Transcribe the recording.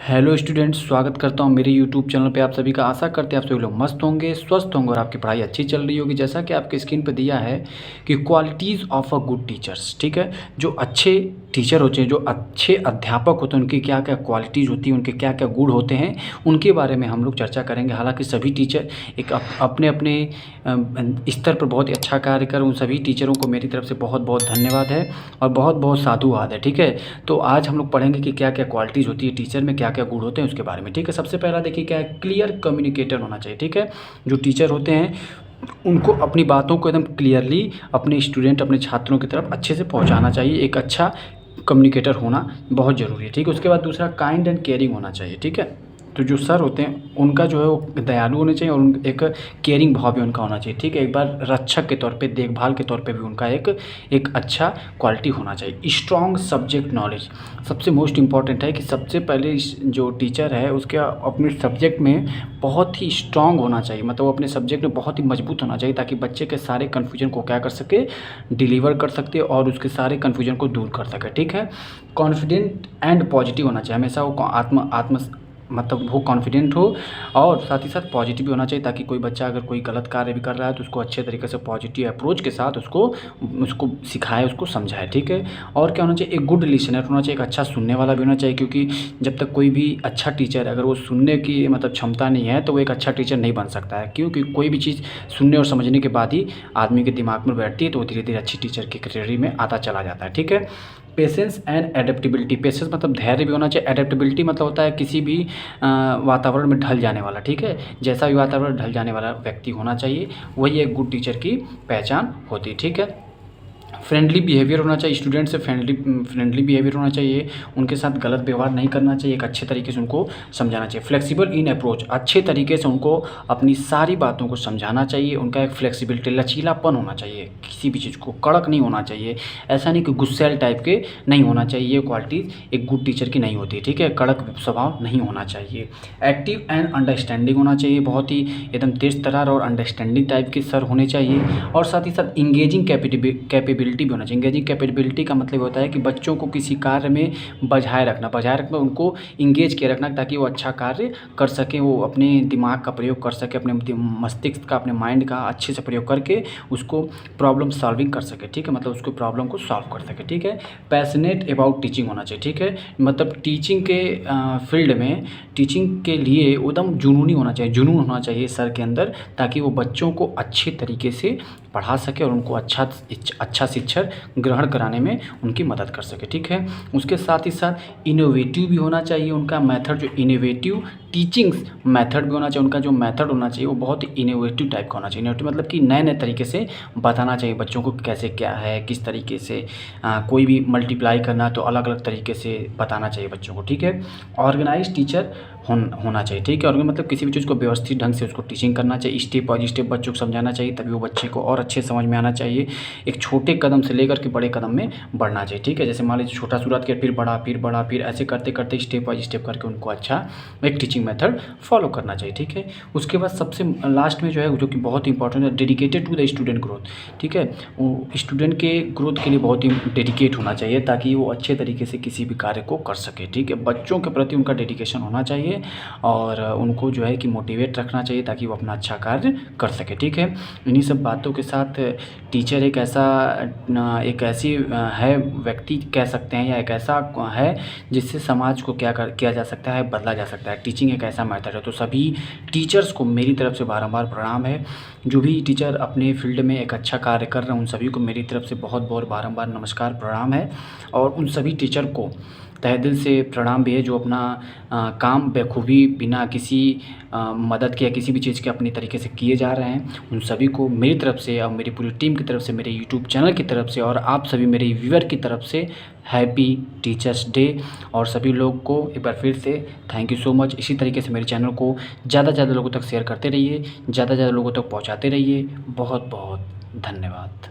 Hello students, स्वागत करता हूं मेरे यूट्यूब चैनल पे। आप सभी का आशा करते हैं आप सभी लोग मस्त होंगे, स्वस्थ होंगे और आपकी पढ़ाई अच्छी चल रही होगी। जैसा कि आपके स्क्रीन पे दिया है कि qualities of a good teachers, ठीक है। जो अच्छे टीचर होते हैं, जो अच्छे अध्यापक होते हैं, उनकी क्या क्या क्वालिटीज़ होती हैं, उनके क्या क्या गुण होते हैं, उनके बारे में हम लोग चर्चा करेंगे। हालांकि सभी टीचर एक अपने अपने स्तर पर बहुत ही अच्छा कार्य कर, उन सभी टीचरों को मेरी तरफ से बहुत बहुत धन्यवाद है और बहुत बहुत साधुवाद है, ठीक है। तो आज हम लोग पढ़ेंगे कि क्या क्या क्वालिटीज़ होती है टीचर में, क्या क्या गुण होते हैं उसके बारे में, ठीक है। सबसे पहला देखिए क्या है, क्लियर कम्युनिकेटर होना चाहिए, ठीक है। जो टीचर होते हैं उनको अपनी बातों को एकदम क्लियरली अपने स्टूडेंट, अपने छात्रों की तरफ अच्छे से पहुंचाना चाहिए। एक अच्छा कम्युनिकेटर होना बहुत ज़रूरी है, ठीक है। उसके बाद दूसरा काइंड एंड केयरिंग होना चाहिए, ठीक है। तो जो सर होते हैं उनका जो है वो दयालु होने चाहिए और एक केयरिंग भाव भी उनका होना चाहिए, ठीक है। एक बार रक्षक के तौर पे, देखभाल के तौर पे भी उनका एक अच्छा क्वालिटी होना चाहिए। स्ट्रॉन्ग सब्जेक्ट नॉलेज सबसे मोस्ट इम्पॉर्टेंट है कि सबसे पहले जो टीचर है उसके अपने सब्जेक्ट में बहुत ही स्ट्रॉन्ग होना चाहिए, मतलब वो अपने सब्जेक्ट में बहुत ही मजबूत होना चाहिए ताकि बच्चे के सारे कन्फ्यूजन को क्या कर सके, डिलीवर कर सकते और उसके सारे कन्फ्यूजन को दूर कर सके, ठीक है। कॉन्फिडेंट एंड पॉजिटिव होना चाहिए, हमेशा वो आत्म मतलब वो कॉन्फिडेंट हो और साथ ही साथ पॉजिटिव भी होना चाहिए ताकि कोई बच्चा अगर कोई गलत कार्य भी कर रहा है तो उसको अच्छे तरीके से पॉजिटिव अप्रोच के साथ उसको सिखाए, उसको समझाए, ठीक है। और क्या होना चाहिए, एक गुड लिसनर होना चाहिए, एक अच्छा सुनने वाला भी होना चाहिए, क्योंकि जब तक कोई भी अच्छा टीचर अगर वो सुनने की मतलब क्षमता नहीं है तो वो एक अच्छा टीचर नहीं बन सकता है, क्योंकि कोई भी चीज़ सुनने और समझने के बाद ही आदमी के दिमाग में बैठती है तो वो धीरे धीरे अच्छी टीचर की कैटेगरी में आता चला जाता है, ठीक है। पेशेंस एंड एडेप्टेबिलिटी, पेशेंस मतलब धैर्य भी होना चाहिए, एडेप्टेबिलिटी मतलब होता है किसी भी वातावरण में ढल जाने वाला, ठीक है। जैसा भी वातावरण ढल जाने वाला व्यक्ति होना चाहिए, वही एक गुड टीचर की पहचान होती है, ठीक है। फ्रेंडली बिहेवियर होना चाहिए, स्टूडेंट से फ्रेंडली बिहेवियर होना चाहिए, उनके साथ गलत व्यवहार नहीं करना चाहिए, एक अच्छे तरीके से उनको समझाना चाहिए। फ्लेक्सिबल इन अप्रोच, अच्छे तरीके से उनको अपनी सारी बातों को समझाना चाहिए, उनका एक फ्लेक्सिबिलिटी, लचीलापन होना चाहिए, किसी भी चीज़ को कड़क नहीं होना चाहिए। ऐसा नहीं कि गुस्सैल टाइप के नहीं होना चाहिए, ये क्वालिटीज़ एक गुड टीचर की नहीं होती, ठीक है। कड़क स्वभाव नहीं होना चाहिए। एक्टिव एंड अंडरस्टैंडिंग होना चाहिए, बहुत ही एकदम तेज तर्रार और अंडरस्टैंडिंग टाइप के सर होने चाहिए। और साथ ही साथ इंगेजिंग कैपेबिलिटी भी होना चाहिए। इंगेजिंग कैपेबिलिटी का मतलब होता है कि बच्चों को किसी कार्य में बजाय रखना, उनको इंगेज किए रखना ताकि वो अच्छा कार्य कर सकें, वो अपने दिमाग का प्रयोग कर सके, अपने मस्तिष्क का, अपने माइंड का अच्छे से प्रयोग करके उसको प्रॉब्लम सॉल्विंग कर सके, ठीक है। मतलब उसको प्रॉब्लम को सॉल्व कर सके, ठीक है। पैशनेट अबाउट टीचिंग होना चाहिए, ठीक है। मतलब टीचिंग के फील्ड में, टीचिंग के लिए एकदम जुनूनी होना चाहिए, जुनून होना चाहिए सर के अंदर, ताकि वो बच्चों को अच्छे तरीके से पढ़ा सके और उनको अच्छा शिक्षण ग्रहण कराने में उनकी मदद कर सके, ठीक है। उसके साथ ही साथ इनोवेटिव भी होना चाहिए उनका मेथड, जो इनोवेटिव टीचिंग्स मेथड भी होना चाहिए, उनका जो मेथड होना चाहिए वो बहुत ही इनोवेटिव टाइप का होना चाहिए। इनोवेटिव मतलब कि नए नए तरीके से बताना चाहिए बच्चों को, कैसे क्या है, किस तरीके से कोई भी मल्टीप्लाई करना तो अलग अलग तरीके से बताना चाहिए बच्चों को, ठीक है। ऑर्गेनाइज टीचर होना चाहिए, ठीक है। और मतलब किसी भी चीज़ को व्यवस्थित ढंग से उसको टीचिंग करना चाहिए, स्टेप बाय स्टेप बच्चों को समझाना चाहिए, तभी वो बच्चे को और अच्छे समझ में आना चाहिए। एक छोटे कदम से लेकर के बड़े कदम में बढ़ना चाहिए, ठीक है। जैसे मान लीजिए छोटा शुरुआत किया, फिर बड़ा, फिर बड़ा, फिर ऐसे करते करते स्टेप बाय स्टेप करके उनको अच्छा एक टीचिंग मेथड फॉलो करना चाहिए, ठीक है। उसके बाद सबसे लास्ट में जो है, जो कि बहुत इंपॉर्टेंट है, dedicated to the student growth, ठीक है। वो स्टूडेंट के ग्रोथ के लिए बहुत ही डेडिकेट होना चाहिए ताकि वो अच्छे तरीके से किसी भी कार्य को कर सके, ठीक है। बच्चों के प्रति उनका डेडिकेशन होना चाहिए और उनको जो है कि मोटिवेट रखना चाहिए ताकि वो अपना अच्छा कार्य कर सके, ठीक है। इन्हीं सब बातों के साथ टीचर एक ऐसी है व्यक्ति कह सकते हैं, या एक ऐसा है जिससे समाज को किया जा सकता है, बदला जा सकता है। टीचिंग एक ऐसा मेथड है। तो सभी टीचर्स को मेरी तरफ से बारंबार प्रणाम है। जो भी टीचर अपने फील्ड में एक अच्छा कार्य कर रहे हैं उन सभी को मेरी तरफ से बहुत बहुत बारंबार नमस्कार, प्रणाम है। और उन सभी टीचर को तहे दिल से प्रणाम भी है जो अपना काम बखूबी बिना किसी मदद के या किसी भी चीज़ के अपनी तरीके से किए जा रहे हैं। उन सभी को मेरी तरफ से और मेरी पूरी टीम की तरफ से, मेरे यूट्यूब चैनल की तरफ से और आप सभी मेरे व्यूअर की तरफ से हैप्पी टीचर्स डे। और सभी लोग को एक बार फिर से थैंक यू सो मच। इसी तरीके से मेरे चैनल को ज़्यादा से ज़्यादा लोगों तक शेयर करते रहिए, ज़्यादा से ज़्यादा लोगों तक पहुँचाते रहिए। बहुत बहुत धन्यवाद।